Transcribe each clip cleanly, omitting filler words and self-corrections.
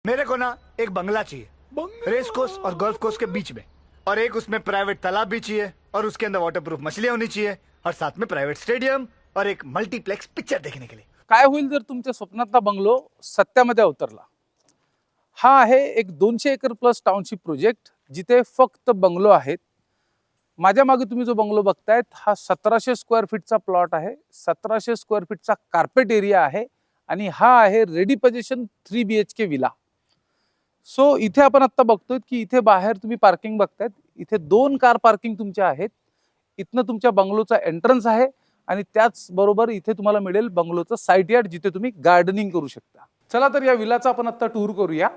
मेरे को ना एक बंगला चाहिए, रेस कोर्स और गोल्फ कोर्स के बीच में, और एक उसमें प्राइवेट तालाब भी चाहिए, और उसके अंदर वाटरप्रूफ मछलियां होनी चाहिए, और साथ में प्राइवेट स्टेडियम और एक मल्टीप्लेक्स पिक्चर देखने के लिए। काय होईल जर तुमच्या स्वप्नातला बंगलो सत्यामध्ये अवतरला? हा आहे एक 200 एकर प्लस टाउनशिप प्रोजेक्ट, जिथे फक्त बंगलो आहेत. माझ्या मागे तुम्ही जो बंगलो बघतायत हा 1700 स्क्वेअर फीटचा प्लॉट आहे. 1700 स्क्वेअर फीटचा कार्पेट एरिया आहे आणि हा आहे ready position 3 BHK villa. So इथे आपण आता बघतोय की इथे बाहेर तुम्ही पार्किंग बघतायत. इथे 2 कार पार्किंग तुमच्या आहेत. इथनं तुमच्या बंगलोचा एंट्रन्स आहे आणि त्याच बरोबर इथे तुम्हाला मिळेल बंगलोचं साइट यार्ड, जिथे तुम्ही गार्डनिंग करू शकता. चला तर या विलाचा आपण आता टूर करूया.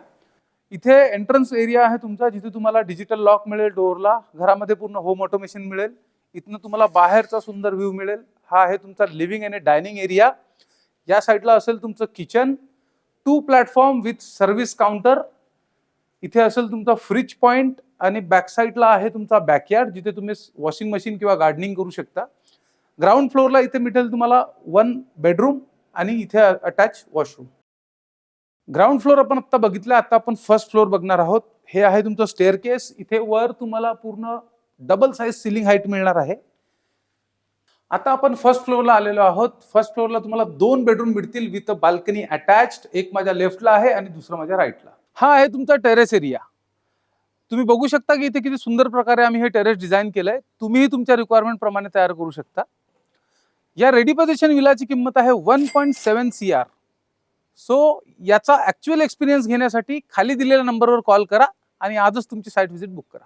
इथे एंट्रन्स एरिया आहे तुमचा, जिथे तुम्हाला डिजिटल लॉक मिळेल डोअरला. घरामध्ये पूर्ण होम ऑटोमेशन मिळेल. इथनं तुम्हाला बाहेरचा सुंदर व्ह्यू मिळेल. हा आहे तुमचा लिव्हिंग आणि डायनिंग एरिया. या साईडला असेल तुमचं kitchen, 2 platform with service counter. इथे असेल तुमचा फ्रिज पॉइंट आणि बॅक साईडला आहे तुमचा बॅकयार्ड, जिथे तुम्ही वॉशिंग मशीन किंवा गार्डनिंग करू शकता. ग्राउंड फ्लोअरला इथे मिळेल तुम्हाला 1 बेडरूम आणि इथे अटॅच वॉशरूम. ग्राउंड फ्लोअर आपण आता बघितलं. आता आपण फर्स्ट फ्लोअर बघणार आहोत. हे आहे तुमचं स्टेअरकेस. इथे वर तुम्हाला पूर्ण डबल साइज सिलिंग हाईट मिळणार आहे. आता आपण फर्स्ट फ्लोअरला आलेलो आहोत. फर्स्ट फ्लोअरला तुम्हाला 2 बेडरूम मिळतील विथ बाल्कनी अटॅच्ड. एक माझ्या लेफ्टला आहे आणि दुसरा माझ्या राईटला. हा आहे तुमचा टेरेस एरिया. तुम्ही बघू शकता की इथे किती सुंदर प्रकारे आम्ही हे टेरेस डिझाइन केलंय. तुम्हीही तुमच्या रिक्वायरमेंट प्रमाणे तयार करू शकता. या रेडी पोझिशन विलाची किंमत आहे 1.7 CR. सो याचा ऍक्च्युअल एक्सपिरियन्स घेण्यासाठी खाली दिलेल्या नंबरवर कॉल करा आणि आजच तुमची साईट व्हिजिट बुक करा.